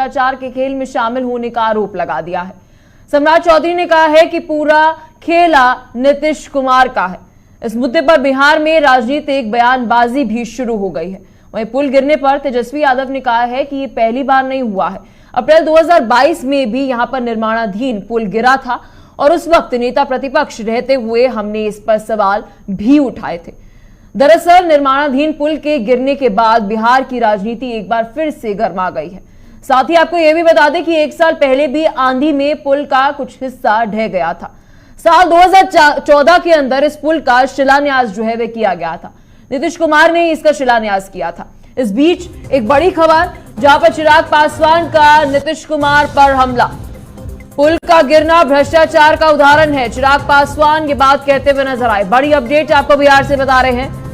भ्रष्टाचार के खेल में शामिल होने का आरोप लगा दिया है। सम्राट चौधरी ने कहा है कि पूरा खेला नीतीश कुमार का है। इस मुद्दे पर बिहार में राजनीतिक बयानबाजी भी शुरू हो गई है। वहीं पुल गिरने पर तेजस्वी यादव ने कहा है कि ये पहली बार नहीं हुआ है। अप्रैल 2022 में भी यहां पर निर्माणाधीन पुल गिरा था और उस वक्त नेता प्रतिपक्ष रहते हुए हमने इस पर सवाल भी उठाए थे। दरअसल निर्माणाधीन पुल के गिरने के बाद बिहार की राजनीति एक बार फिर से गर्मा गई है। साथ ही आपको यह भी बता दें कि 1 साल पहले भी आंधी में पुल का कुछ हिस्सा ढह गया था। साल 2014 के अंदर इस पुल का शिलान्यास जो है वह किया गया था। नीतीश कुमार ने इसका शिलान्यास किया था। इस बीच एक बड़ी खबर जहां पर चिराग पासवान का नीतीश कुमार पर हमला। पुल का गिरना भ्रष्टाचार का उदाहरण है, चिराग पासवान ये बात कहते हुए नजर आए। बड़ी अपडेट आपको बिहार से बता रहे हैं,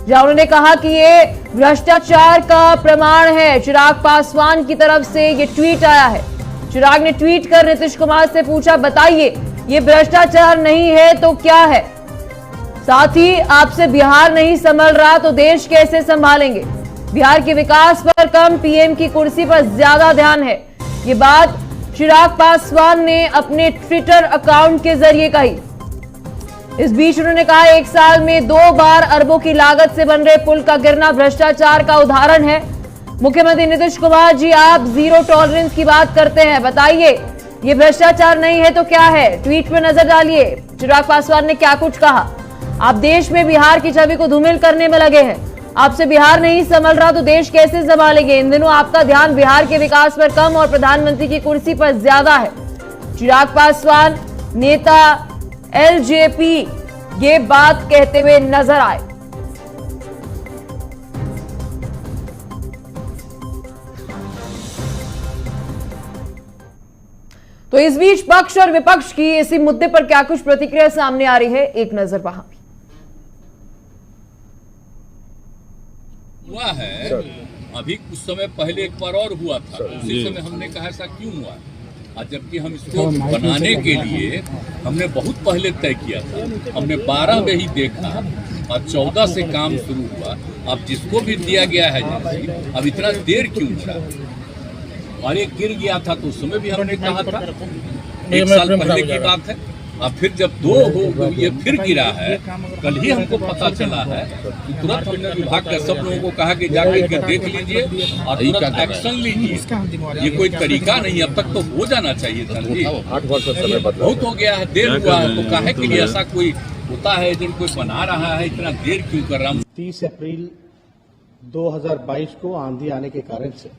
जहां उन्होंने कहा कि ये भ्रष्टाचार का प्रमाण है। चिराग पासवान की तरफ से ये ट्वीट आया है। चिराग ने ट्वीट कर नीतीश कुमार से पूछा, बताइए ये भ्रष्टाचार नहीं है तो क्या है? साथ ही आपसे बिहार नहीं संभल रहा तो देश कैसे संभालेंगे? बिहार के विकास पर कम, पीएम की कुर्सी पर ज्यादा ध्यान है। ये बात चिराग पासवान ने अपने ट्विटर अकाउंट के जरिए कही। इस बीच उन्होंने कहा 1 साल में 2 बार अरबों की लागत से बन रहे पुल का गिरना भ्रष्टाचार का उदाहरण है। मुख्यमंत्री नीतीश कुमार जी, आप जीरो टॉलरेंस की बात करते हैं, बताइए ये भ्रष्टाचार नहीं है तो क्या है? ट्वीट में नजर डालिए चिराग पासवान ने क्या कुछ कहा। आप देश में बिहार की छवि को धूमिल करने में लगे हैं। आपसे बिहार नहीं संभल रहा तो देश कैसे संभालेंगे? इन दिनों आपका ध्यान बिहार के विकास पर कम और प्रधानमंत्री की कुर्सी पर ज्यादा है। चिराग पासवान नेता एलजेपी ये बात कहते हुए नजर आए। तो इस बीच पक्ष और विपक्ष की इसी मुद्दे पर क्या कुछ प्रतिक्रिया सामने आ रही है, एक नजर वहां भी हुआ है। अभी कुछ समय पहले एक बार और हुआ था, उसी समय हमने कहा ऐसा क्यों हुआ, और जबकि हम इसको बनाने के लिए हमने बहुत पहले तय किया था। हमने 12 में ही देखा और 14 से काम शुरू हुआ। अब जिसको भी दिया गया है एजेंसी, अब इतना देर क्यों लगा? और ये गिर गया था तो उस समय भी हमने कहा था, 1 साल पहले की बात है। और फिर जब 2 हो ये फिर गिरा है, कल ही हमको पता चला है कि तुरंत हमने विभाग के सब लोगों को कहा कि जाकर के देख लीजिए और तुरंत एक्शन लीजिए। ये कोई तरीका नहीं, अब तक तो हो जाना चाहिए था जी। 8 वर्ष समय बहुत हो गया है, देर हुआ है, तो काहे के लिए ऐसा कोई होता है, एजेंट कोई बना रहा है, इतना देर क्यों कर रहा हूँ? 30 अप्रैल 2022 को आंधी आने के कारण से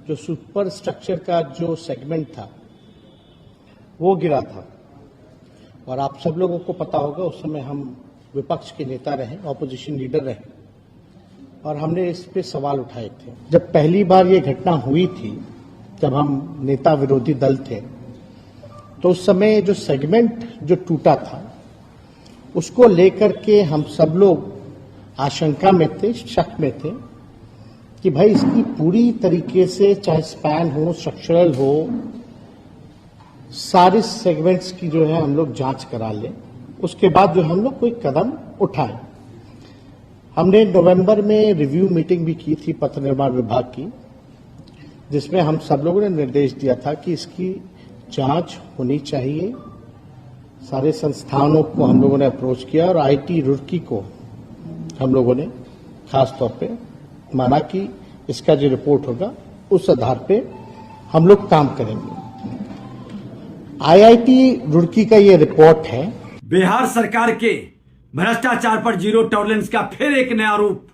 जो सुपर स्ट्रक्चर का जो सेगमेंट था वो गिरा था, और आप सब लोगों को पता होगा उस समय हम विपक्ष के नेता रहे, ऑपोजिशन लीडर रहे, और हमने इस पे सवाल उठाए थे। जब पहली बार ये घटना हुई थी, जब हम नेता विरोधी दल थे, तो उस समय जो सेगमेंट जो टूटा था उसको लेकर के हम सब लोग आशंका में थे, शक में थे कि भाई इसकी पूरी तरीके से, चाहे स्पैन हो, स्ट्रक्चरल हो, सारे सेगमेंट्स की जो है हम लोग जांच करा लें, उसके बाद जो हम लोग कोई कदम उठाएं। हमने नवंबर में रिव्यू मीटिंग भी की थी पथ निर्माण विभाग की, जिसमें हम सब लोगों ने निर्देश दिया था कि इसकी जांच होनी चाहिए। सारे संस्थानों को हम लोगों ने अप्रोच किया और आईटी रुड़की को हम लोगों ने खास तौर पे माना कि इसका जो रिपोर्ट होगा उस आधार पे हम लोग काम करेंगे। आईआईटी रुड़की का ये रिपोर्ट है। बिहार सरकार के भ्रष्टाचार पर जीरो टॉलरेंस का फिर एक नया रूप।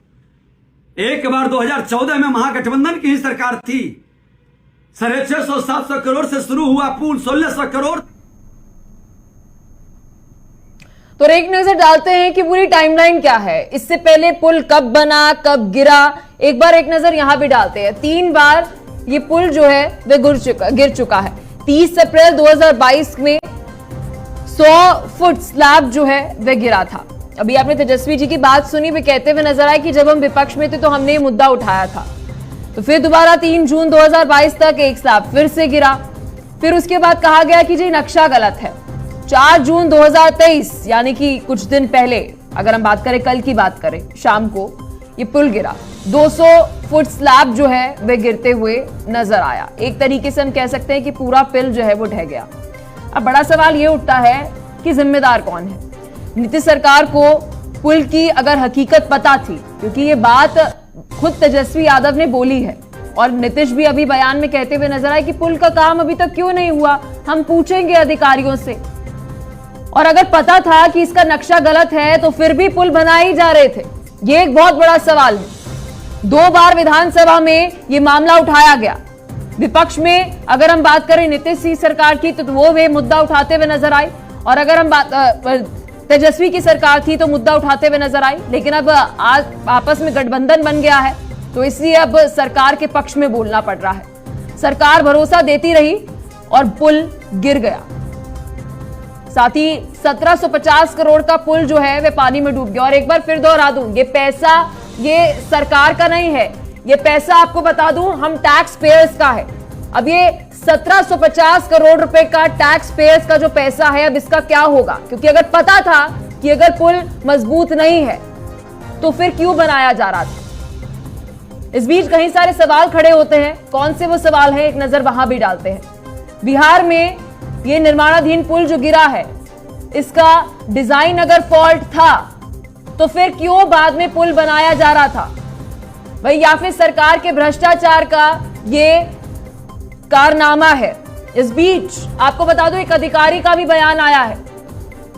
एक बार 2014 में महागठबंधन की ही सरकार थी, 650-700 करोड़ से शुरू हुआ पुल 1600 करोड़। तो एक नजर डालते हैं कि पूरी टाइमलाइन क्या है, इससे पहले पुल कब बना, कब गिरा, एक बार एक नजर यहां भी डालते हैं। 3 बार ये पुल जो है वह गिर चुका है। 30 अप्रैल 2022 में 100 फुट स्लैब जो है वह गिरा था। अभी आपने तेजस्वी जी की बात सुनी, वे कहते हुए नजर आए कि जब हम विपक्ष में थे तो हमने ये मुद्दा उठाया था। तो फिर दोबारा 3 जून 2022 तक एक स्लैब फिर से गिरा। फिर उसके बाद कहा गया कि जी नक्शा गलत है। 4 जून 2023 यानी कि कुछ दिन पहले, अगर हम बात करें कल की बात करें, शाम को ये पुल गिरा। 200 फुट स्लैब जो है वह गिरते हुए नजर आया। एक तरीके से हम कह सकते हैं कि पूरा पिल जो है वो ढह गया। अब बड़ा सवाल ये उठता है कि जिम्मेदार कौन है। नीतीश सरकार को पुल की अगर हकीकत पता थी, क्योंकि ये बात खुद तेजस्वी यादव ने बोली है और नीतीश भी अभी बयान में कहते हुए नजर आए कि पुल का काम अभी तक क्यों नहीं हुआ, हम पूछेंगे अधिकारियों से। और अगर पता था कि इसका नक्शा गलत है तो फिर भी पुल बनाए ही जा रहे थे, ये एक बहुत बड़ा सवाल है। 2 बार विधानसभा में ये मामला उठाया गया। विपक्ष में अगर हम बात करें नीतीश सरकार की तो वो वे मुद्दा उठाते हुए नजर आए, और अगर हम तेजस्वी की सरकार थी तो मुद्दा उठाते हुए नजर आई। लेकिन अब आज आपस में गठबंधन बन गया है तो इसलिए अब सरकार के पक्ष में बोलना पड़ रहा है। सरकार भरोसा देती रही और पुल गिर गया। साथ ही 1750 करोड़ का पुल जो है वह पानी में डूब गया। और एक बार फिर दोहरा दूं, ये पैसा ये सरकार का नहीं है, ये पैसा आपको बता दूं हम टैक्स पेयर्स का है। अब ये 1750 करोड़ रुपए का टैक्स पेयर्स का जो पैसा है, अब इसका क्या होगा? क्योंकि अगर पता था कि अगर पुल मजबूत नहीं है तो फिर क्यों बनाया जा रहा था? इस बीच कई सारे सवाल खड़े होते हैं। कौन से वो सवाल हैं, एक नजर वहां भी डालते हैं। बिहार में ये निर्माणाधीन पुल जो गिरा है, इसका डिजाइन अगर फॉल्ट था तो फिर क्यों बाद में पुल बनाया जा रहा था भाई? या फिर सरकार के भ्रष्टाचार का ये कारनामा है? इस बीच आपको बता दूं एक अधिकारी का भी बयान आया है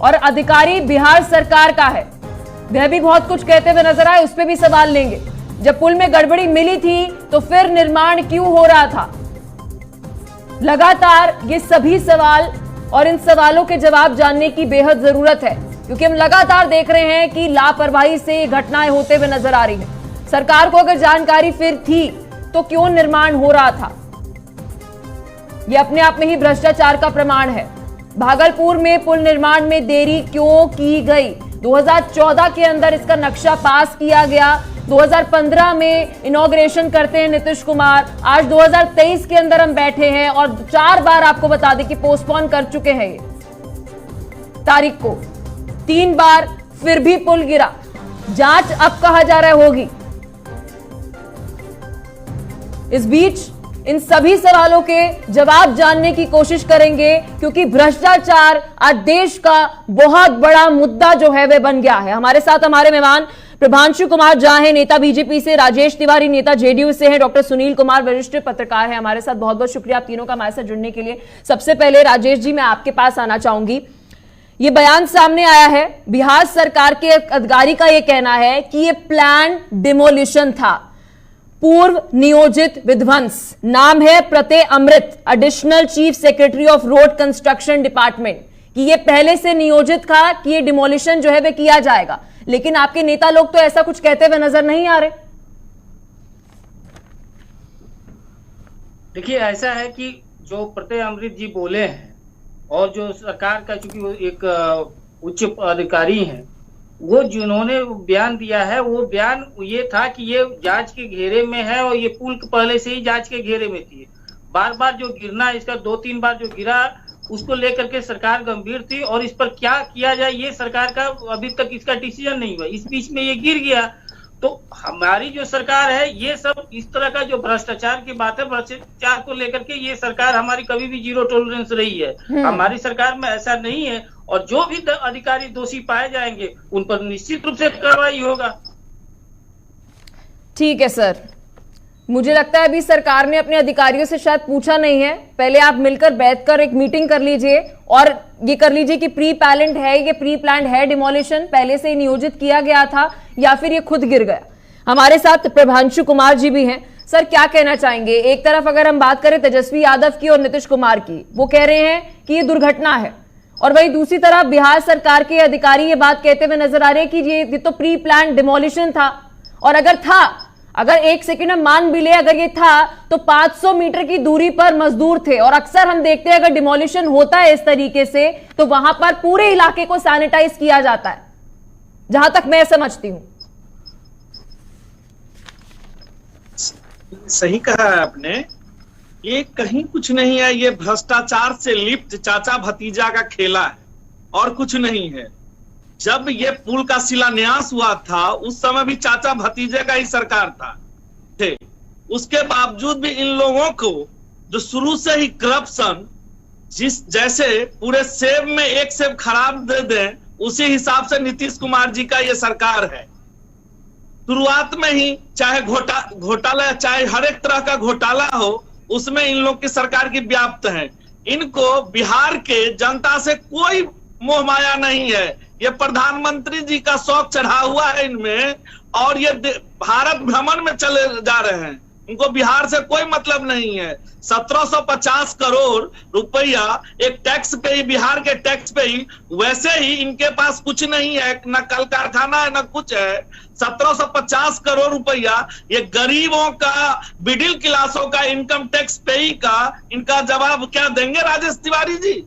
और अधिकारी बिहार सरकार का है। वह भी बहुत कुछ कहते हुए नजर आए, उस पर भी सवाल लेंगे। जब पुल में गड़बड़ी मिली थी तो फिर निर्माण क्यों हो रहा था? लगातार ये सभी सवाल और इन सवालों के जवाब जानने की बेहद जरूरत है, क्योंकि हम लगातार देख रहे हैं कि लापरवाही से ये घटनाएं होते हुए नजर आ रही है। सरकार को अगर जानकारी फिर थी तो क्यों निर्माण हो रहा था? यह अपने आप में ही भ्रष्टाचार का प्रमाण है। भागलपुर में पुल निर्माण में देरी क्यों की गई? 2014 के अंदर इसका नक्शा पास किया गया, 2015 में इनॉग्रेशन करते हैं नीतीश कुमार, आज 2023 के अंदर हम बैठे हैं और 4 बार आपको बता दें कि पोस्टपोन कर चुके हैं ये तारीख को, 3 बार फिर भी पुल गिरा। जांच अब कहा जा रहा है होगी। इस बीच इन सभी सवालों के जवाब जानने की कोशिश करेंगे, क्योंकि भ्रष्टाचार आज देश का बहुत बड़ा मुद्दा जो है वह बन गया है। हमारे साथ हमारे मेहमान प्रभांशु कुमार झा हैं, नेता बीजेपी से, राजेश तिवारी नेता जेडीयू से हैं, डॉक्टर सुनील कुमार वरिष्ठ पत्रकार हैं हमारे साथ। बहुत बहुत शुक्रिया आप तीनों का हमारे साथ जुड़ने के लिए। सबसे पहले राजेश जी, मैं आपके पास आना चाहूंगी। ये बयान सामने आया है, बिहार सरकार के अधिकारी का यह कहना है कि यह प्लान डिमोलिशन था, पूर्व नियोजित विध्वंस। नाम है Pratyay Amrit, additional chief secretary of road construction department, कि ये पहले से नियोजित था कि ये डिमोलिशन जो है वह किया जाएगा। लेकिन आपके नेता लोग तो ऐसा कुछ कहते हुए नजर नहीं आ रहे। देखिए, ऐसा है कि जो प्रत्यय अमृत जी बोले हैं और जो सरकार का, चूंकि वो एक उच्च अधिकारी हैं, वो जिन्होंने बयान दिया है, वो बयान ये था कि ये जांच के घेरे में है और ये पुल पहले से ही जांच के घेरे में थी। बार बार जो गिरना, इसका 2-3 बार जो गिरा, उसको लेकर के सरकार गंभीर थी और इस पर क्या किया जाए ये सरकार का अभी तक इसका डिसीजन नहीं हुआ। इस बीच में ये गिर गया तो हमारी जो सरकार है, ये सब इस तरह का जो भ्रष्टाचार की बात है, भ्रष्टाचार को लेकर के ये सरकार हमारी कभी भी जीरो टॉलरेंस रही है। हमारी सरकार में ऐसा नहीं है और जो भी अधिकारी दोषी पाए जाएंगे उन पर निश्चित रूप से कार्रवाई होगा। ठीक है सर, मुझे लगता है अभी सरकार ने अपने अधिकारियों से शायद पूछा नहीं है। पहले आप मिलकर बैठकर एक मीटिंग कर लीजिए और ये कर लीजिए कि प्री प्लान्ड है, ये प्री प्लान्ड है डिमोलिशन, पहले से ही नियोजित किया गया था या फिर ये खुद गिर गया। हमारे साथ प्रभांशु कुमार जी भी हैं। सर, क्या कहना चाहेंगे? एक तरफ अगर हम बात करें तेजस्वी यादव की और नीतीश कुमार की, वो कह रहे हैं कि ये दुर्घटना है, और वही दूसरी तरफ बिहार सरकार के अधिकारी ये बात कहते हुए नजर आ रहे हैं कि ये तो प्री प्लान्ड डिमोलिशन था। और अगर था, अगर एक सेकंड में मान भी ले, अगर ये था तो 500 मीटर की दूरी पर मजदूर थे। और अक्सर हम देखते हैं अगर डिमोलिशन होता है इस तरीके से तो वहां पर पूरे इलाके को सैनिटाइज किया जाता है, जहां तक मैं समझती हूं। सही कहा है आपने, ये कहीं कुछ नहीं है, ये भ्रष्टाचार से लिप्त चाचा भतीजा का खेला है और कुछ नहीं है। जब ये पुल का शिलान्यास हुआ था उस समय भी चाचा भतीजे का ही सरकार था थे। उसके बावजूद भी इन लोगों को जो शुरू से ही करप्शन, जैसे पूरे सेब में एक सेब खराब दे दें उसी हिसाब से नीतीश कुमार जी का ये सरकार है। शुरुआत में ही चाहे घोटाला चाहे हर एक तरह का घोटाला हो उसमें इन लोग की सरकार की व्याप्त है। इनको बिहार के जनता से कोई मोह माया नहीं है। ये प्रधानमंत्री जी का शौक चढ़ा हुआ है इनमें और ये भारत भ्रमण में चले जा रहे हैं। उनको बिहार से कोई मतलब नहीं है। 1750 करोड़ रुपया एक टैक्स पे ही, बिहार के टैक्स पे ही, वैसे ही इनके पास कुछ नहीं है, न कल कारखाना है न कुछ है। 1750 करोड़ रुपया ये गरीबों का, मिडिल क्लासों का इनकम टैक्स पे ही का इनका जवाब क्या देंगे राजेश तिवारी जी?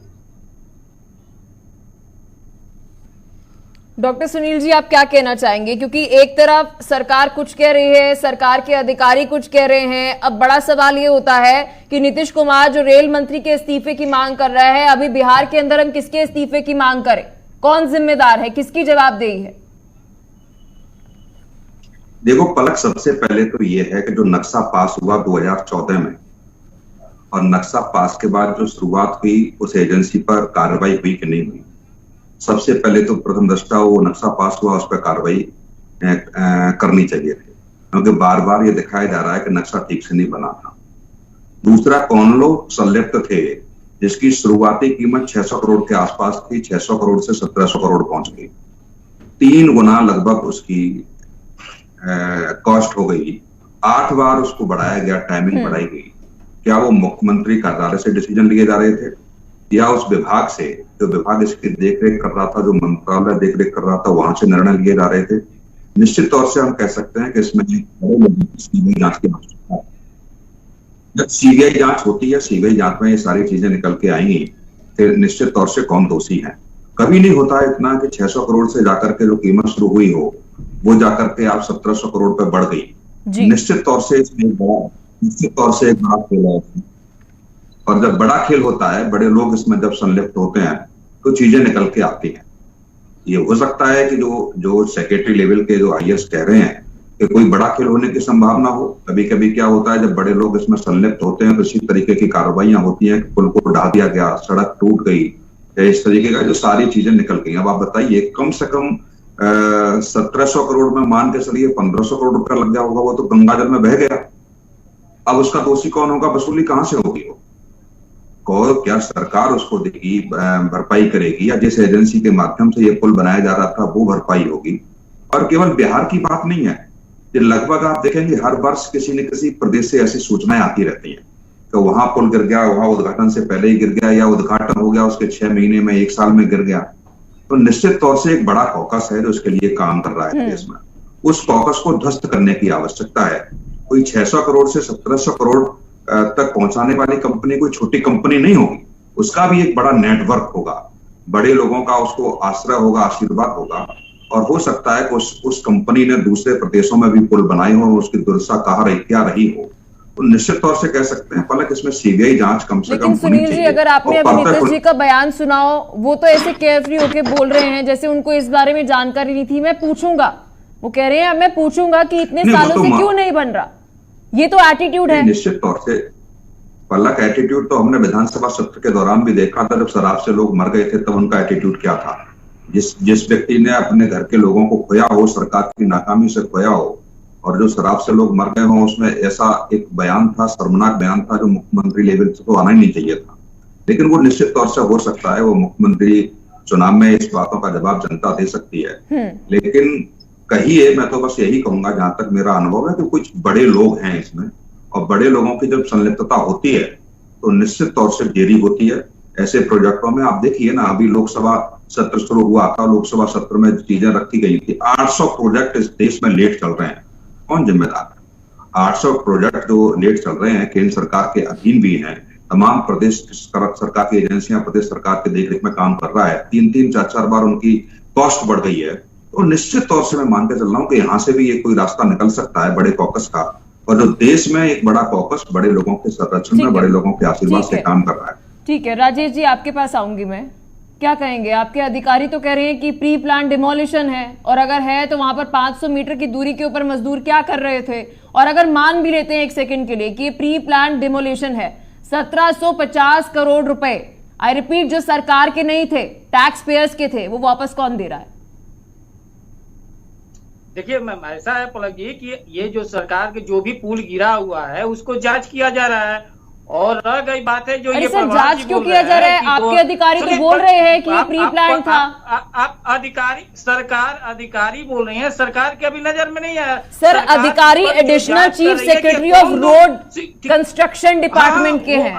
डॉक्टर सुनील जी, आप क्या कहना चाहेंगे? क्योंकि एक तरफ सरकार कुछ कह रही है, सरकार के अधिकारी कुछ कह रहे हैं। अब बड़ा सवाल ये होता है कि नीतीश कुमार जो रेल मंत्री के इस्तीफे की मांग कर रहा है, अभी बिहार के अंदर हम किसके इस्तीफे की मांग करें? कौन जिम्मेदार है? किसकी जवाबदेही है? देखो पलक, सबसे पहले तो ये है कि जो नक्शा पास हुआ 2014 में और नक्शा पास के बाद जो शुरुआत हुई उस एजेंसी पर कार्रवाई हुई कि नहीं हुई। सबसे पहले तो प्रथम दृष्टा वो नक्शा पास हुआ, उस पर कार्रवाई करनी चाहिए थी, क्योंकि बार बार ये दिखाया जा रहा है कि नक्शा ठीक से नहीं बना था। दूसरा, कौन लोग संलिप्त थे जिसकी शुरुआती कीमत 600 करोड़ के आसपास थी, 600 करोड़ से 1700 करोड़ पहुंच गई। 3 गुना लगभग उसकी कॉस्ट हो गई। 8 बार उसको बढ़ाया गया, टाइमिंग बढ़ाई गई। क्या वो मुख्यमंत्री कार्यालय से डिसीजन लिए जा रहे थे या उस विभाग से, जो विभाग इसकी देखरेख कर रहा था, जो मंत्रालय देखरेख कर रहा था, वहां से निर्णय लिए जा रहे थे? निश्चित तौर से हम कह सकते हैं कि इसमें सीबीआई जांच की आवश्यकता है। जब सीबीआई जांच होती है, सीबीआई जांच में ये सारी चीजें निकल के आएंगी, फिर निश्चित तौर से कौन दोषी है। कभी नहीं होता इतना कि 600 करोड़ से जाकर के जो कीमत शुरू हुई हो वो जाकर के आप 1700 करोड़ पे बढ़ गई। निश्चित तौर से एक बड़ा खेल है। और जब बड़ा खेल होता है, बड़े लोग इसमें जब संलिप्त होते हैं तो चीजें निकल के आती हैं। ये हो सकता है कि जो सेक्रेटरी लेवल के जो आईएएस कह रहे हैं कि कोई बड़ा खेल होने की संभावना हो। कभी कभी क्या होता है, जब बड़े लोग इसमें संलिप्त होते हैं तो इसी तरीके की कार्रवाइयां होती हैं, पुल को ढा दिया गया, सड़क टूट गई, इस तरीके का जो सारी चीजें निकल गई। अब आप बताइए, कम से कम 1700 करोड़ में मान के चलिए 1500 करोड़ रुपया लग गया होगा, वो तो गंगाजल में बह गया। अब उसका दोषी कौन होगा? वसूली कहां से होगी? वो क्या सरकार उसको देगी, भरपाई करेगी, या जिस एजेंसी के माध्यम से ये पुल बनाया जा रहा था वो भरपाई होगी? और केवल बिहार की बात नहीं है, ये लगभग आप देखेंगे हर वर्ष किसी न किसी प्रदेश से ऐसी सूचनाएं आती रहती हैं कि वहां पुल गिर गया, वहां उद्घाटन से पहले ही गिर गया, या उद्घाटन हो गया उसके 6 महीने में, 1 साल में गिर गया। तो निश्चित तौर से एक बड़ा कॉकस है जो इसके लिए काम कर रहा है देश में। उस कॉकस को ध्वस्त करने की आवश्यकता है। कोई 600 करोड़ से 1700 करोड़ तक पहुंचाने वाली कंपनी कोई छोटी कंपनी नहीं होगी। उसका भी एक बड़ा नेटवर्क होगा, बड़े लोगों का उसको आश्रय होगा, आशीर्वाद होगा, और हो सकता है कि उस कंपनी ने दूसरे प्रदेशों में भी पुल बनाए हो, उसकी दुर्दशा कहाँ रही, क्या रही हो। तो निश्चित तौर से कह सकते हैं पलक, इसमें सीबीआई जांच कम से कम होनी चाहिए। सुनील जी, अगर आपने अभी नीतीश जी का बयान सुनाओ, वो तो ऐसे केयरफ्री होके बोल रहे हैं जैसे उनको इस बारे में जानकारी नहीं थी। मैं पूछूंगा, वो कह रहे हैं मैं पूछूंगा कि इतने सालों से क्यों नहीं बन रहा। ये तो एटीट्यूड है। निश्चित तौर से पलक, एटीट्यूड तो हमने विधानसभा सत्र के दौरान भी देखा था। जब शराब से लोग मर गए थे तब उनका एटीट्यूड क्या था। जिस व्यक्ति ने अपने घर के लोगों को खोया हो, सरकार की नाकामी से खोया हो, और जो शराब से लोग मर गए हों, उसमें ऐसा एक बयान था, शर्मनाक बयान था, जो मुख्यमंत्री लेवल से तो आना ही नहीं चाहिए था। लेकिन वो निश्चित तौर से हो सकता है वो मुख्यमंत्री चुनाव में इस बातों का जवाब जनता दे सकती है। लेकिन कहिए, मैं तो बस यही कहूंगा जहां तक मेरा अनुभव है कि कुछ बड़े लोग हैं इसमें, और बड़े लोगों की जब संलिप्तता होती है तो निश्चित तौर से देरी होती है ऐसे प्रोजेक्टों में। आप देखिए ना, अभी लोकसभा सत्र शुरू हुआ था, लोकसभा सत्र में चीजें रखी गई थी। 800 प्रोजेक्ट इस देश में लेट चल रहे हैं। कौन जिम्मेदार है? 800 प्रोजेक्ट जो लेट चल रहे हैं, केंद्र सरकार के अधीन भी हैं, तमाम प्रदेश सरकार की एजेंसियां प्रदेश सरकार के देखरेख में काम कर रहा है। 3-3, 4-4 बार उनकी कॉस्ट बढ़ गई है। तो निश्चित तौर से मैं मान के चल रहा हूँ कि यहाँ से भी ये कोई रास्ता निकल सकता है बड़े कॉकस का, और जो देश में एक बड़ा कॉकस बड़े लोगों के संरक्षण में, बड़े लोगों के आशीर्वाद से काम कर रहा है। ठीक है राजेश जी, आपके पास आऊंगी मैं। क्या कहेंगे? आपके अधिकारी तो कह रहे हैं कि प्री प्लान डिमोलिशन है, और अगर है तो वहां पर 500 मीटर की दूरी के ऊपर मजदूर क्या कर रहे थे? और अगर मान भी लेते हैं एक सेकंड के लिए कि ये प्री प्लान डिमोलिशन है, 1750 करोड़ रुपए, आई रिपीट, जो सरकार के नहीं थे, टैक्स पेयर्स के थे, वो वापस कौन दे रहा है? देखिए मैम, ऐसा है पलक जी कि ये जो सरकार के जो भी पुल गिरा हुआ है उसको जांच किया जा रहा है। और रह गई बात है जो अरे ये सर, जांच क्यों किया जा रहा है? आपके अधिकारी तो बोल रहे हैं कि ये प्री प्लान था। आप अधिकारी, सरकार अधिकारी बोल रही हैं, सरकार के अभी नजर में नहीं आया। सर, अधिकारी additional chief secretary of road construction department के हैं।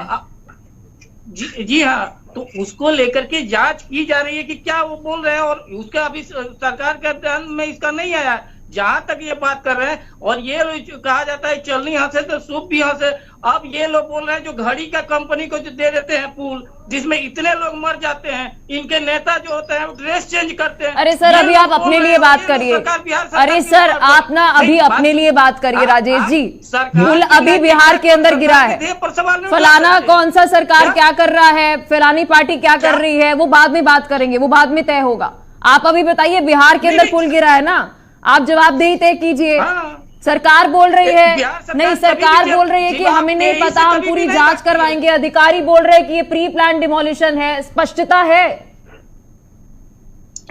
जी हाँ, तो उसको लेकर के जांच की जा रही है कि क्या वो बोल रहे हैं, और उसका अभी सरकार के ध्यान में इसका नहीं आया जहां तक ये बात कर रहे हैं। और ये कहा जाता है चलनी यहाँ से तो सूप भी यहाँ से। अब ये लोग बोल रहे हैं जो घड़ी का कंपनी को जो दे देते हैं पुल, जिसमें इतने लोग मर जाते हैं, इनके नेता जो होते हैं ड्रेस चेंज करते हैं। अरे सर, अभी आप अपने लिए बात करिए। अरे सर, आप ना अभी अपने लिए बात करिए राजेश जी। पुल अभी बिहार के अंदर गिरा है, फलाना कौन सा सरकार क्या कर रहा है, फलानी पार्टी क्या कर रही है, वो बाद में बात करेंगे, वो बाद में तय होगा। आप अभी बताइए, बिहार के अंदर पुल गिरा है ना, आप जवाबदेही तय कीजिए। सरकार बोल रही है, नहीं, सरकार बोल रही है कि हमें नहीं पता, हम पूरी जांच करवाएंगे। अधिकारी बोल रहे हैं कि ये प्री प्लान डिमोलिशन है। स्पष्टता है,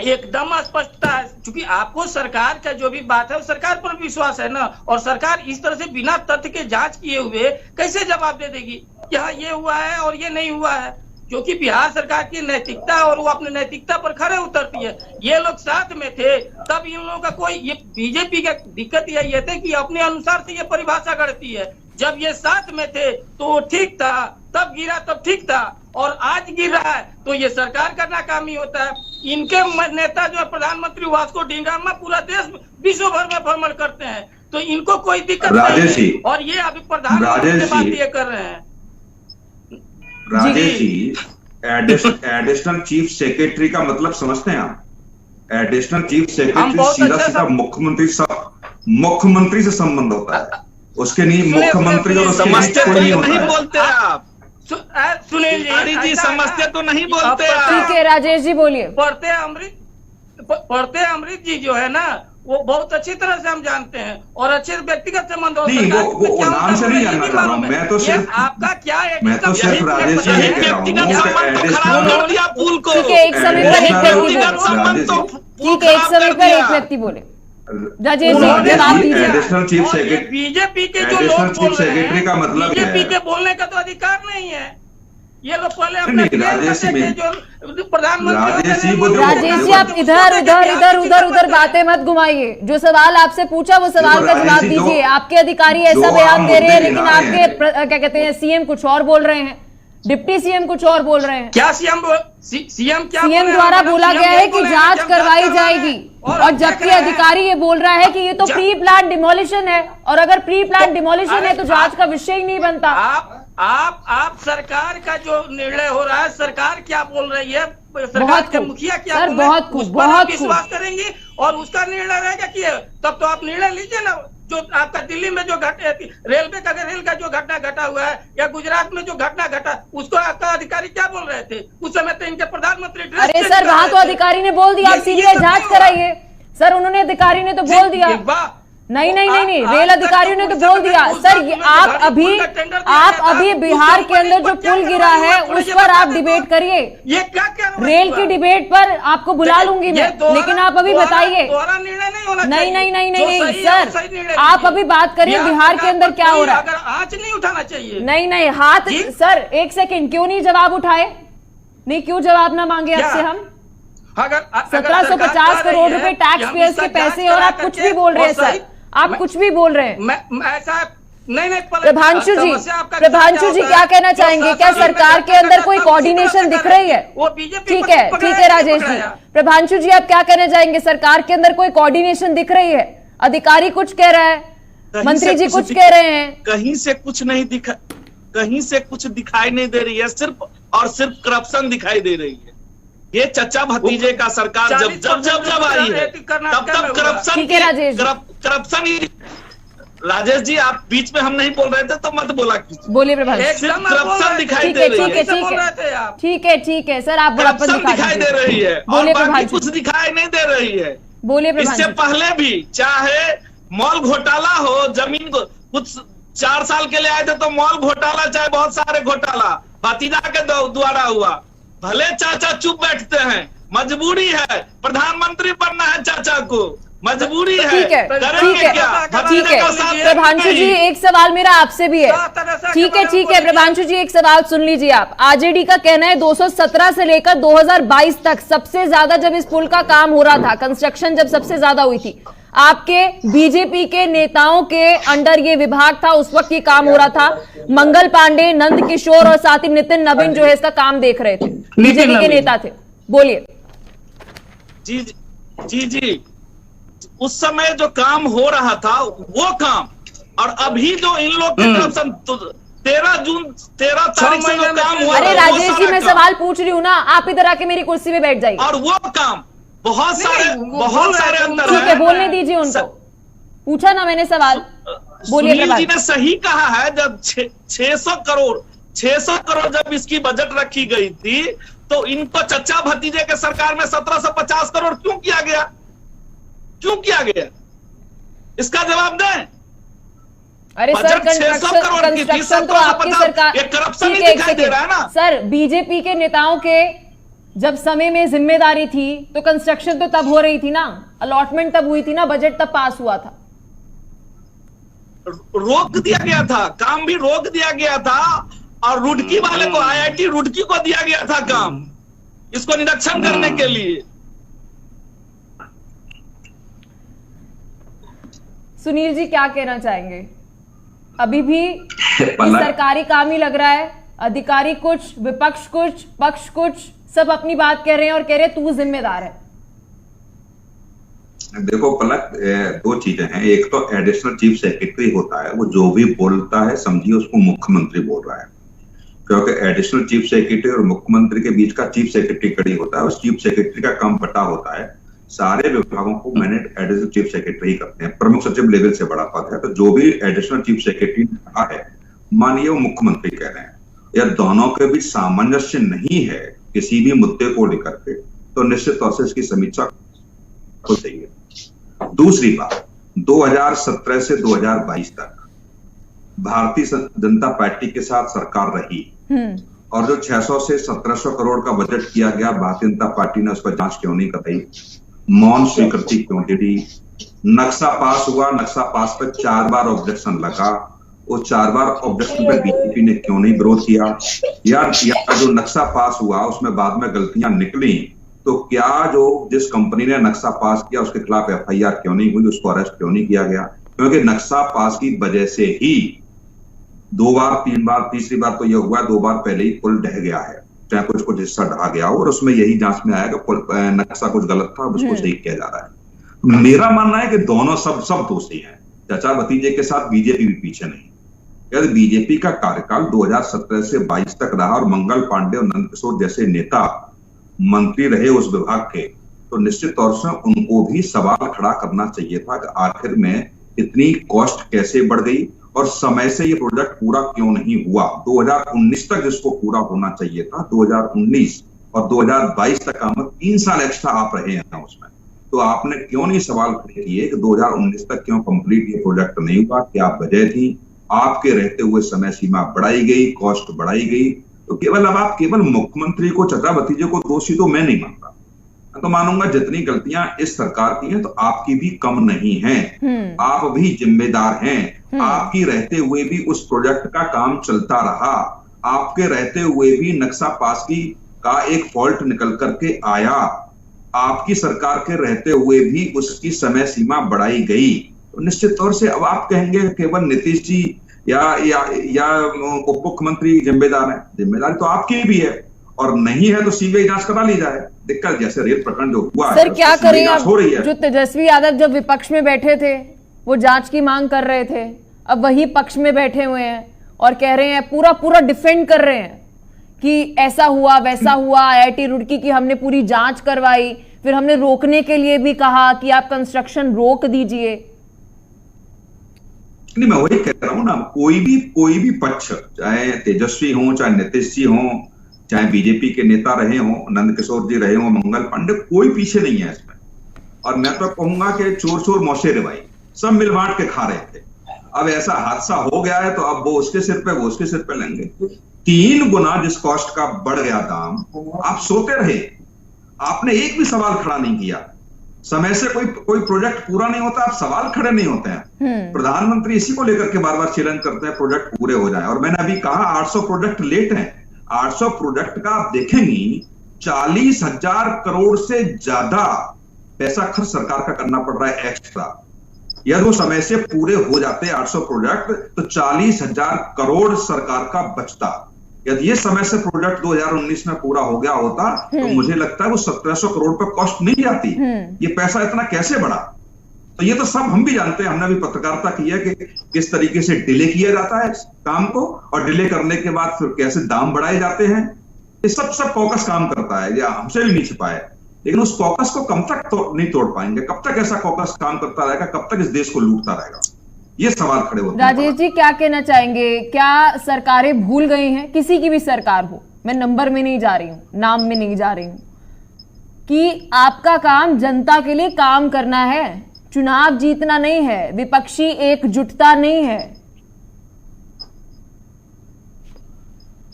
एकदम स्पष्टता है, क्योंकि आपको सरकार का जो भी बात है वो सरकार पर विश्वास है ना। और सरकार इस तरह से बिना तथ्य के जांच किए हुए कैसे जवाब दे देगी यहाँ ये हुआ है और ये नहीं हुआ है? क्योंकि बिहार सरकार की नैतिकता और वो अपनी नैतिकता पर खरे उतरती है। ये लोग साथ में थे तब इन लोगों का कोई, ये बीजेपी का दिक्कत ये थे कि अपने अनुसार से ये परिभाषा गढ़ती है। जब ये साथ में थे तो ठीक था, तब गिरा तब ठीक था, और आज गिर रहा है तो ये सरकार का नाकामी होता है। इनके नेता जो है प्रधानमंत्री वास्को डिगामा पूरा देश विश्व भर में भ्रमण करते हैं, तो इनको कोई दिक्कत नहीं है। और ये अभी प्रधानमंत्री से बात ये कर रहे हैं। Rajesh ji, additional chief secretary का मतलब समझते हैं आप? एडिशनल चीफ सेक्रेटरी सीधा सीधा मुख्यमंत्री से संबंध होता है, उसके नहीं मुख्यमंत्री और उसके समझते तो नहीं नहीं बोलते आप। सुनील जी समझते तो नहीं बोलते आप। ठीक है राजेश जी, बोलिए। पढ़ते अमृत जी जो है ना, वो बहुत अच्छी तरह से हम जानते हैं, और अच्छे व्यक्तिगत संबंध होते हैं। वो नाम से नहीं जानना चाह रहा हूँ मैं, तो सिर्फ आपका क्या है, मैं तो सिर्फ राजेश जी ये कह रहा हूँ कि ठीक है, एक समय पर एक व्यक्ति बोले। राजेश जी जवाब दीजिए। एडिशनल चीफ सेक्रेटरी, बीजेपी के जो एडिशनल लोग चीफ सेक्रेटरी का मतलब बीजेपी के बोलने का तो अधिकार नहीं है। ये लोग पहले अपने राजेश जी, आप इधर बातें मत घुमाइए। जो सवाल आपसे पूछा वो सवाल का जवाब दीजिए। आपके अधिकारी ऐसा बयान दे रहे हैं, लेकिन आपके क्या कहते हैं सीएम कुछ और बोल रहे हैं, डिप्टी सीएम कुछ और बोल रहे हैं। क्या सीएम द्वारा बोला गया है कि जांच करवाई जाएगी, और जबकि अधिकारी ये बोल रहा है कि ये तो प्री प्लान डिमोलिशन है, और अगर प्री प्लान डिमोलिशन है तो जांच का विषय ही नहीं बनता। आप सरकार का जो निर्णय हो रहा है, सरकार क्या बोल रही है, सरकार के मुखिया क्या बोल रहे हैं, उस पर आप विश्वास करेंगे और उसका निर्णय रहेगा कि तब तो आप निर्णय लीजिए ना। जो आपका दिल्ली में जो रेलवे का रेल का जो घटना घटा हुआ है, या गुजरात में जो घटना घटा, उसको आपका अधिकारी क्या बोल रहे थे उस समय? तो इनके प्रधानमंत्री अरे सर, वहां तो अधिकारी ने बोल दिया आप सीबीआई जांच कराइए। सर, उन्होंने अधिकारी ने तो बोल दिया। नहीं, रेल अधिकारियों ने तो बोल दिया। सर, आप अभी बिहार के अंदर जो पुल गिरा है उस पर आप डिबेट करिए। ये क्या रेल की डिबेट पर आपको बुला लूंगी मैं, लेकिन आप अभी बताइए। नहीं सर, आप अभी बात करिए बिहार के अंदर क्या हो रहा है। आंच नहीं उठाना चाहिए। नहीं हाथ। सर एक सेकंड, क्यों नहीं जवाब उठाए? नहीं, क्यों जवाब ना मांगे आपसे हम? 1750 करोड़ रुपए टैक्स पेयर्स के पैसे, और आप कुछ भी बोल रहे हैं सर, आप कुछ भी बोल रहे हैं। ऐसा नहीं प्रभांशु जी क्या कहना चाहेंगे? क्या सरकार के अंदर कोई कोऑर्डिनेशन दिख रही है? ठीक है राजेश जी। प्रभांशु जी, आप क्या कहना चाहेंगे? सरकार के अंदर कोई कोऑर्डिनेशन दिख रही है? अधिकारी कुछ कह रहा है, मंत्री जी कुछ कह रहे हैं, कहीं से कुछ दिखाई नहीं दे रही है। सिर्फ और सिर्फ करप्शन दिखाई दे रही है। ये चचा भतीजे का सरकार जब आई है, तब करप्शन राजेश जी आप बीच में हम नहीं बोल रहे थे तो मत बोला कीजिए। बोलिए प्रभात। सिर्फ करप्शन दिखाई दे रही है, ठीक है सर, आप बड़प्पन करप्शन दिखाई दे रही है और बोलिए बाकी प्रभात कुछ दिखाई नहीं दे रही है। बोलिए प्रभात इससे पहले भी चाहे मॉल घोटाला हो, जमीन को कुछ 4 साल के लिए आए थे तो मॉल घोटाला, चाहे बहुत सारे घोटाला भतीजा के द्वारा हुआ। भले चाचा चुप बैठते हैं, मजबूरी है, प्रधानमंत्री बनना है चाचा को, मजबूरी है। ठीक है करेंगे क्या? ठीक है प्रभांशु जी, एक सवाल मेरा आपसे भी है। ठीक है प्रभांशु जी, एक सवाल सुन लीजिए आप। आरजेडी का कहना है 217 से लेकर 2022 तक सबसे ज्यादा जब इस पुल का काम हो रहा था, कंस्ट्रक्शन जब सबसे ज्यादा हुई थी, आपके बीजेपी के नेताओं के अंडर ये विभाग था, उस वक्त ये काम हो रहा था। मंगल पांडे, नंद किशोर और साथ ही नितिन नवीन जो है इसका काम देख रहे थे, बीजेपी के नेता थे। बोलिए। जी उस समय जो काम हो रहा था वो काम, और अभी जो इन लोग की तरफ से 13 तारीख से जो काम हुआ, अरे राजेश जी मैं सवाल पूछ रही हूँ ना, आप इधर आके मेरी कुर्सी पे बैठ जाइए। और वो काम बहुत सारे अंतर। ठीक है, बोलने दीजिए उनको। पूछा ना मैंने सवाल, बोलिए। सुनील जी ने सही कहा है, जब 600 करोड़ जब इसकी बजट रखी गई थी तो इनको चचा भतीजे के सरकार में 1750 करोड़ क्यों किया गया? इसका जवाब दें। अरे सर, कंस्ट्रक्शन तो आपकी सरकार, ये करप्शन नहीं दिखाई दे रहा है ना सर। बीजेपी के नेताओं के जब समय में जिम्मेदारी थी तो कंस्ट्रक्शन तो तब हो रही थी ना, अलॉटमेंट तब हुई थी ना, बजट तब पास हुआ था। रोक दिया गया था, काम भी रोक दिया गया था, और रुड़की वाले को, IIT रुड़की को दिया गया था काम, इसको निरीक्षण करने के लिए। सुनील जी क्या कहना चाहेंगे? अभी भी सरकारी काम ही लग रहा है, अधिकारी कुछ, विपक्ष कुछ, पक्ष कुछ, सब अपनी बात कह रहे हैं और कह रहे हैं तू जिम्मेदार है। देखो पलक, 2 चीजें हैं। एक तो एडिशनल चीफ सेक्रेटरी होता है, वो जो भी बोलता है समझिए उसको मुख्यमंत्री बोल रहा है, क्योंकि एडिशनल चीफ सेक्रेटरी और मुख्यमंत्री के बीच का चीफ सेक्रेटरी होता है। उस चीफ सेक्रेटरी का काम बटा होता है, सारे विभागों को मैनेज एडिशनल चीफ सेक्रेटरी करते हैं, प्रमुख सचिव लेवल से बड़ा पद है। तो जो भी एडिशनल चीफ सेक्रेटरी ने कहा है, मानिए वो मुख्यमंत्री कह रहे हैं, या दोनों के बीच सामंजस्य नहीं है किसी भी मुद्दे को लेकर के, तो निश्चित तौर से इसकी समीक्षा हो चाहिए। दूसरी बात, 2017 से 2022 तक भारतीय जनता पार्टी के साथ सरकार रही, और जो 600 से 1700 करोड़ का बजट किया गया, भारतीय जनता पार्टी ने उस पर जांच क्यों नहीं कराई, मौन स्वीकृति क्यों दे दी? नक्शा पास हुआ, नक्शा पास पर 4 बार ऑब्जेक्शन लगा, वो 4 बार ऑब्जेक्शन पर बीजेपी ने क्यों नहीं विरोध किया? या जो नक्शा पास हुआ उसमें बाद में गलतियां निकली, तो क्या जो जिस कंपनी ने नक्शा पास किया उसके खिलाफ FIR क्यों नहीं हुई, उसको अरेस्ट क्यों नहीं किया गया? क्योंकि नक्शा पास की वजह से ही 2 बार 3 बार, तीसरी बार तो यह हुआ 2 बार पहले ही पुल ढह गया है, चाहे कुछ हिस्सा ढहा गया हो, और उसमें यही जांच में आया कि नक्शा कुछ गलत था, उसको सही किया जा रहा है। मेरा मानना है कि दोनों सब दोषी हैं, चाचा भतीजे के साथ बीजेपी भी पीछे नहीं। यदि बीजेपी का कार्यकाल 2017 से 22 तक रहा और मंगल पांडे और नंद किशोर जैसे नेता मंत्री रहे उस विभाग के, तो निश्चित तौर से उनको भी सवाल खड़ा करना चाहिए था कि आखिर में इतनी कॉस्ट कैसे बढ़ गई और समय से ये प्रोजेक्ट पूरा क्यों नहीं हुआ। 2019 तक जिसको पूरा होना चाहिए था, 2019 और 2022 तक का 3 साल एक्स्ट्रा आप रहे हैं उसमें, तो आपने क्यों नहीं सवाल खड़े किए कि 2019 तक क्यों कंप्लीट ये प्रोजेक्ट नहीं हुआ, क्या वजह थी? आपके रहते हुए समय सीमा बढ़ाई गई, कॉस्ट बढ़ाई गई, तो आप केवल मुख्यमंत्री को, चचा भतीजे को दोषी तो मैं नहीं मानता, मैं तो मानूंगा जितनी गलतियां इस सरकार की हैं तो आपकी भी कम नहीं हैं, आप भी जिम्मेदार हैं। आपकी रहते हुए भी उस प्रोजेक्ट का काम चलता रहा, आपके रहते हुए भी नक्शा पासगी का एक फॉल्ट निकल करके आया, आपकी सरकार के रहते हुए भी उसकी समय सीमा बढ़ाई गई। तो निश्चित तौर से अब आप कहेंगे केवल नीतीश जी या उप मुख्यमंत्री जिम्मेदार है, जिम्मेदारी तो आपकी भी है, और नहीं है तो सीबीआई जांच करा ली जाए। दिक्कत जैसे रेल प्रकरण जो हुआ सर, क्या करें अब? हो रही है। जो तेजस्वी यादव जब विपक्ष में बैठे थे वो जांच की मांग कर रहे थे, अब वही पक्ष में बैठे हुए हैं और कह रहे हैं, पूरा डिफेंड कर रहे हैं कि ऐसा हुआ वैसा हुआ, IIT रुड़की की हमने पूरी जांच करवाई, फिर हमने रोकने के लिए भी कहा कि आप कंस्ट्रक्शन रोक दीजिए। नहीं, मैं वही कह रहा हूँ ना, कोई भी पक्ष, चाहे तेजस्वी हो, चाहे नीतीश जी हो, चाहे बीजेपी के नेता रहे हो, नंद किशोर जी रहे हो, मंगल पांडे, कोई पीछे नहीं है इसमें। और मैं तो कहूंगा कि चोर चोर मौसेरे भाई, सब मिल बांट के खा रहे थे। अब ऐसा हादसा हो गया है तो अब वो उसके सिर पे, वो उसके सिर पे लेंगे। 3 गुना जिस कॉस्ट का बढ़ गया दाम, आप सोते रहे, आपने एक भी सवाल खड़ा नहीं किया। समय से कोई प्रोजेक्ट पूरा नहीं होता, आप सवाल खड़े नहीं होते हैं। प्रधानमंत्री इसी को लेकर के बार बार चैलेंज करते हैं प्रोजेक्ट पूरे हो जाए। और मैंने अभी कहा 800 प्रोजेक्ट लेट हैं। 800 प्रोजेक्ट का आप देखेंगी 40,000 करोड़ से ज्यादा पैसा खर्च सरकार का करना पड़ रहा है एक्स्ट्रा। यदि वो समय से पूरे हो जाते 800 प्रोजेक्ट तो 40,000 करोड़ सरकार का बचता। यदि ये समय से प्रोजेक्ट 2019 में पूरा हो गया होता तो मुझे लगता है वो 1700 करोड़ पर कॉस्ट नहीं जाती। ये पैसा इतना कैसे बढ़ा? तो ये तो सब हम भी जानते हैं, हमने भी पत्रकारिता की है कि किस तरीके से डिले किया जाता है काम को, और डिले करने के बाद फिर कैसे दाम बढ़ाए जाते हैं। ये सब कॉकस काम करता है, या हमसे भी नहीं छिपा है। लेकिन उस कॉकस को कब तक नहीं तोड़ पाएंगे? कब तक ऐसा कॉकस काम करता रहेगा? कब तक इस देश को लूटता रहेगा? ये सवाल खड़े होते हैं। राजेश जी, क्या कहना चाहेंगे? क्या सरकारें भूल गई हैं, किसी की भी सरकार हो, मैं नंबर में नहीं जा रही हूं, नाम में नहीं जा रही हूं, कि आपका काम जनता के लिए काम करना है, चुनाव जीतना नहीं है, विपक्षी एकजुटता नहीं है?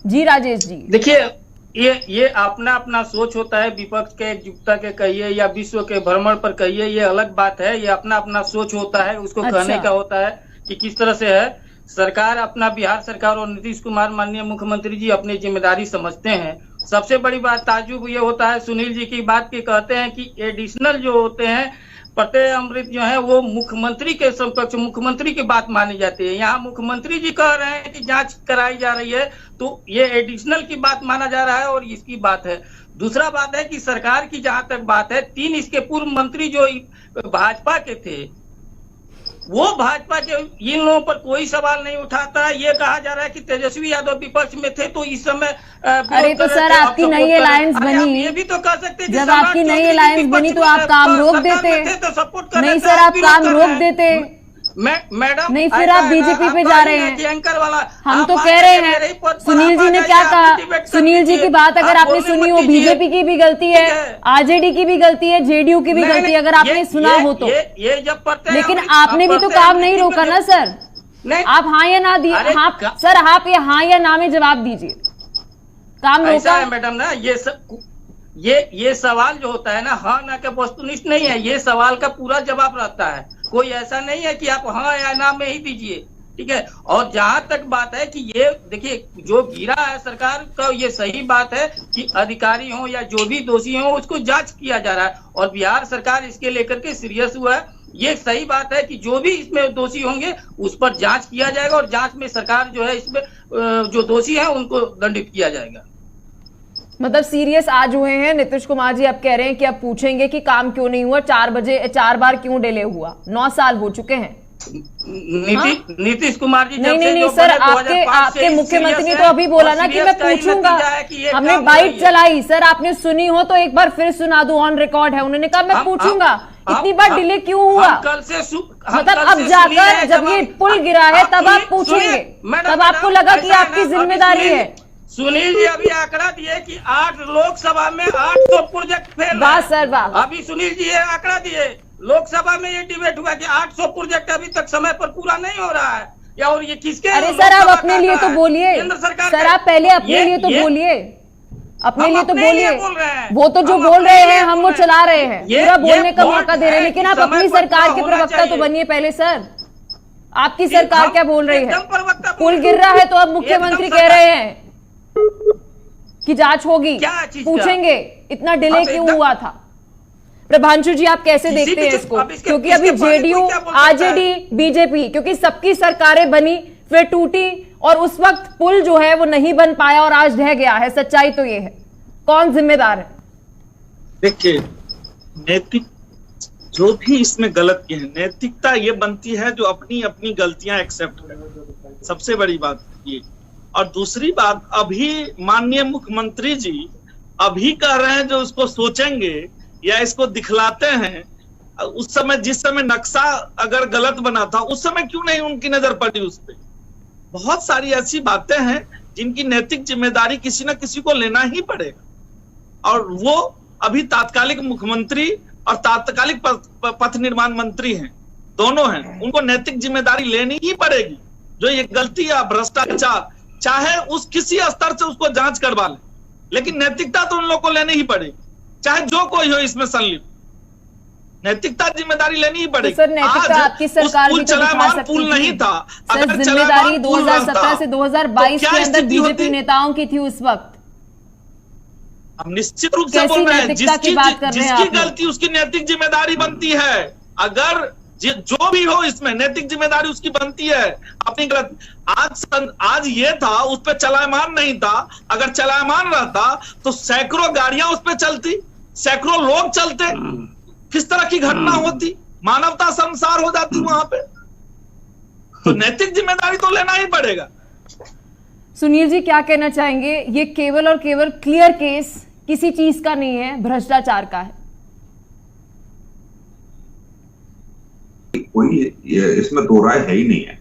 जी राजेश जी। देखिए, ये अपना अपना सोच होता है। विपक्ष के एकजुटता के कहिए या विश्व के भ्रमण पर कहिए, ये अलग बात है। ये अपना अपना सोच होता है, उसको कहने का होता है कि किस तरह से है। सरकार अपना, बिहार सरकार और नीतीश कुमार माननीय मुख्यमंत्री जी अपनी जिम्मेदारी समझते हैं। सबसे बड़ी बात ताज्जुब ये होता है सुनील जी की बात की, कहते हैं कि एडिशनल जो होते हैं प्रत्यय अमृत जो है वो मुख्यमंत्री के समकक्ष, मुख्यमंत्री की बात मानी जाती है। यहाँ मुख्यमंत्री जी कह रहे हैं कि जांच कराई जा रही है, तो ये एडिशनल की बात माना जा रहा है और इसकी बात है। दूसरा बात है कि सरकार की जहां तक बात है, 3 इसके पूर्व मंत्री जो भाजपा के थे, वो भाजपा के इन लोगों पर कोई सवाल नहीं उठाता। ये कहा जा रहा है कि तेजस्वी यादव विपक्ष में थे तो इस समय अरे तो सर, आपकी नई अलायंस बनी, ये भी तो कह सकते, जब आपकी नई अलायंस बनी तो आप काम रोक देते। नहीं सर, आप काम रोक देते। मैडम नहीं, फिर आप बीजेपी पे जा रहे हैं। एंकर वाला हम तो कह रहे हैं, सुनील जी ने क्या कहा, सुनील जी की बात अगर आपने सुनी हो, बीजेपी की भी गलती है, आरजेडी की भी गलती है, जेडीयू की भी गलती है, अगर आपने सुना हो तो। ये जब पढ़ते, लेकिन आपने भी तो काम नहीं रोका ना सर। आप हाँ या ना दिए, हाँ सर, आप ये हाँ या ना में जवाब दीजिए। काम रोका है मैडम ना, ये सवाल जो होता है ना, हाँ ना के वस्तुनिष्ठ नहीं है। ये सवाल का पूरा जवाब रहता है, कोई ऐसा नहीं है कि आप हाँ या ना में ही दीजिए, ठीक है। और जहां तक बात है कि ये देखिए, जो गिरा है सरकार का, ये सही बात है कि अधिकारी हो या जो भी दोषी हो उसको जांच किया जा रहा है, और बिहार सरकार इसके लेकर के सीरियस हुआ है। ये सही बात है कि जो भी इसमें दोषी होंगे उस पर जांच किया जाएगा, और जांच में सरकार जो है इसमें जो दोषी है उनको दंडित किया जाएगा। मतलब सीरियस आज हुए हैं नीतीश कुमार जी, अब कह रहे हैं कि अब पूछेंगे कि काम क्यों नहीं हुआ, 4 बार क्यों डिले हुआ, 9 साल हो चुके हैं। नीतीश कुमार जी नहीं सर, आपके मुख्यमंत्री ने तो अभी बोला ना कि मैं पूछूंगा, हमने बाइट चलाई सर, आपने सुनी हो तो एक बार फिर सुना दूं, ऑन रिकॉर्ड है। उन्होंने कहा मैं पूछूंगा इतनी बार डिले क्यों हुआ। कल से मतलब अब जाकर जब ये पुल गिरा है तब आप पूछेंगे, तब आपको लगा कि आपकी जिम्मेदारी है। सुनील जी अभी आंकड़ा दिए कि 8 लोकसभा में 800 प्रोजेक्ट फेल। वाह सर वाह। अभी सुनील जी ये आंकड़ा दिए, लोकसभा में ये डिबेट हुआ कि 800 प्रोजेक्ट अभी तक समय पर पूरा नहीं हो रहा है, या और ये किसके? अरे सर, आप अपने लिए तो बोलिए सर, आप पहले अपने लिए तो बोलिए, अपने लिए तो बोलिए। वो तो जो बोल रहे हैं हम वो चला रहे हैं, पूरा बोलने का मौका दे रहे हैं, लेकिन आप अपनी सरकार के प्रवक्ता तो बनिए पहले सर। आपकी सरकार क्या बोल रही है? पुल गिर रहा है तो अब मुख्यमंत्री कह रहे हैं कि जांच होगी, पूछेंगे इतना डिले क्यों हुआ था। प्रभांशु जी, आप कैसे देखते हैं इसको? क्योंकि अभी जेडीयू, आरजेडी, बीजेपी, क्योंकि सबकी सरकारें बनी फिर टूटी, और उस वक्त पुल जो है वो नहीं बन पाया और आज ढह गया है। सच्चाई तो ये है, कौन जिम्मेदार है? देखिए, नैतिक जो भी इसमें गलत किए हैं, नैतिकता ये बनती है जो अपनी अपनी गलतियां एक्सेप्ट करे, सबसे बड़ी बात ये। और दूसरी बात, अभी माननीय मुख्यमंत्री जी अभी कह रहे हैं जो उसको सोचेंगे या इसको दिखलाते हैं उस समय जिस समय नक्शा अगर गलत बना था उस समय क्यों नहीं उनकी नजर पड़ी उस पर? बहुत सारी ऐसी बातें हैं जिनकी नैतिक जिम्मेदारी किसी न किसी को लेना ही पड़ेगा, और वो अभी तात्कालिक मुख्यमंत्री और तात्कालिक पथ निर्माण मंत्री हैं, दोनों हैं, उनको नैतिक जिम्मेदारी लेनी ही पड़ेगी। जो ये गलती या भ्रष्टाचार चाहे उस किसी स्तर से उसको जांच करवा ले, लेकिन नैतिकता तो उन लोगों को लेनी ही पड़ेगी, चाहे जो कोई हो इसमें संलिप्त, नैतिकता जिम्मेदारी लेनी ही पड़ेगी। सर, नैतिकता आपकी सरकार भी तो दिखा सकती पुल नहीं था, सर, जिम्मेदारी 2017 से 2022 के अंदर बीजेपी नेताओं की थी उस वक्त। हम निश्चित रूप से बोल रहे हैं, जिसकी गलती उसकी नैतिक जिम्मेदारी बनती है। अगर जो भी हो इसमें नैतिक जिम्मेदारी उसकी बनती है अपनी गलत। आज ये था, उस पर चलायमान नहीं था, अगर चलायमान रहता तो सैकड़ों गाड़ियां उस पर चलती, सैकड़ों लोग चलते, किस तरह की घटना होती, मानवता संसार हो जाती वहां पे। तो नैतिक जिम्मेदारी तो लेना ही पड़ेगा। सुनील जी, क्या कहना चाहेंगे? ये केवल और केवल क्लियर केस किसी चीज का नहीं है, भ्रष्टाचार का है। कोई इसमें दो राय है ही नहीं है,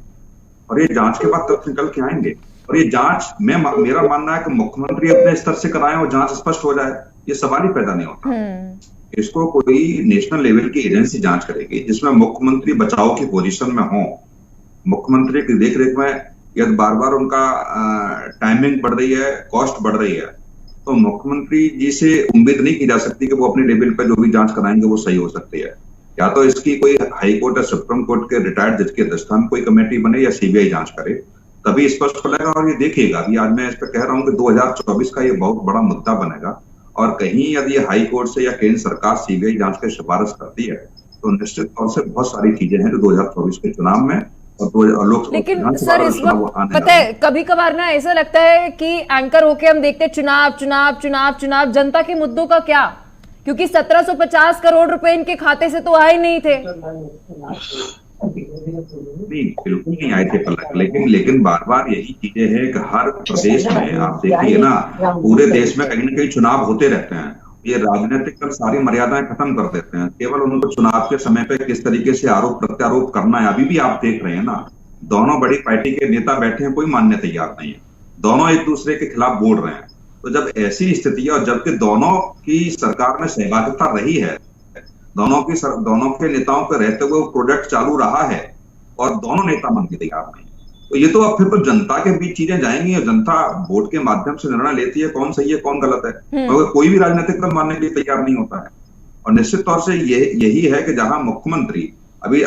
और ये जांच के बाद तथ्य निकल के आएंगे। और ये जांच मेरा मानना है कि मुख्यमंत्री अपने स्तर से कराएं और जांच स्पष्ट हो जाए, ये सवाल ही पैदा नहीं होता। इसको कोई नेशनल लेवल की एजेंसी जांच करेगी जिसमें मुख्यमंत्री बचाव की पोजीशन में हो, मुख्यमंत्री की देखरेख में यदि बार बार उनका टाइमिंग बढ़ रही है, कॉस्ट बढ़ रही है, तो मुख्यमंत्री जी से उम्मीद नहीं की जा सकती कि वो अपने लेवल पर जो भी जांच कराएंगे वो सही हो सकती है। या तो इसकी कोई हाई कोर्ट या सुप्रीम कोर्ट के रिटायर्ड जज के अध्यक्षता में कोई कमेटी बने या सीबीआई जांच करे, तभी स्पष्ट हो जाएगा। और ये देखिएगा, अभी आज मैं इस पर कह रहा हूं कि 2024 का ये बहुत बड़ा मुद्दा बनेगा, और कहीं यदि हाई कोर्ट से या केंद्र सरकार सीबीआई जांच की सिफारिश करती है तो निश्चित तौर से बहुत सारी चीजें हैं जो 2024 के चुनाव में और लोकसभा। लेकिन सर, इस वक्त पता है कभी कभार ना ऐसा लगता है कि एंकर होके हम देखते चुनाव चुनाव चुनाव चुनाव, जनता के मुद्दों का क्या? क्योंकि 1750 करोड़ रुपए इनके खाते से तो आए नहीं थे। नहीं, बिल्कुल नहीं आए थे पलक, लेकिन बार बार यही चीजें हैं कि हर प्रदेश में आप देखिए ना, पूरे देश में कहीं ना कहीं चुनाव होते रहते हैं। ये राजनीतिक सारी मर्यादाएं खत्म कर देते हैं, केवल उनको चुनाव के समय पे किस तरीके से आरोप प्रत्यारोप करना है। अभी भी आप देख रहे हैं ना, दोनों बड़ी पार्टी के नेता बैठे हैं, कोई मानने तैयार नहीं है, दोनों एक दूसरे के खिलाफ बोल रहे हैं। तो जब ऐसी स्थिति है, और जबकि दोनों की सरकार में सहभागिता रही है, दोनों के नेताओं के रहते हुए प्रोजेक्ट चालू रहा है, और दोनों नेता मानने तैयार नहीं, तो ये तो अब फिर तो जनता के बीच चीजें जाएंगी, और जनता वोट के माध्यम से निर्णय लेती है कौन सही है कौन गलत है, तो कोई भी राजनीतिक दल मानने के लिए तैयार नहीं होता है। और निश्चित तौर से यही है कि जहां मुख्यमंत्री अभी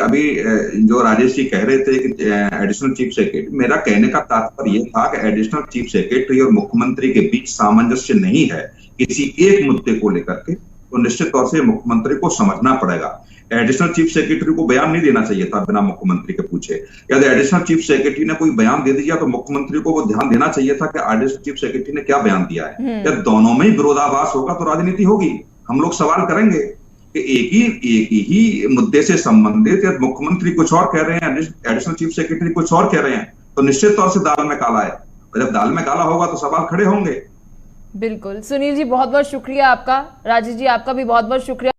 जो राजेश जी कह रहे थे कि एडिशनल चीफ सेक्रेटरी, मेरा कहने का तात्पर्य यह था कि एडिशनल चीफ सेक्रेटरी और मुख्यमंत्री के बीच सामंजस्य नहीं है किसी एक मुद्दे को लेकर के, तो निश्चित तौर से मुख्यमंत्री को समझना पड़ेगा। एडिशनल चीफ सेक्रेटरी को बयान नहीं देना चाहिए था बिना मुख्यमंत्री के पूछे। यदि एडिशनल चीफ सेक्रेटरी ने कोई बयान दे दिया तो मुख्यमंत्री को वो ध्यान देना चाहिए था कि एडिशनल चीफ सेक्रेटरी ने क्या बयान दिया है। जब दोनों में ही विरोधाभास होगा तो राजनीति होगी। हम लोग सवाल करेंगे कि एक ही मुद्दे से संबंधित या मुख्यमंत्री कुछ और कह रहे हैं, एडिशनल चीफ सेक्रेटरी कुछ और कह रहे हैं, तो निश्चित तौर से दाल में काला है, और जब दाल में काला होगा तो सवाल खड़े होंगे। बिल्कुल। सुनील जी, बहुत बहुत शुक्रिया आपका। राजेश जी, आपका भी बहुत बहुत शुक्रिया।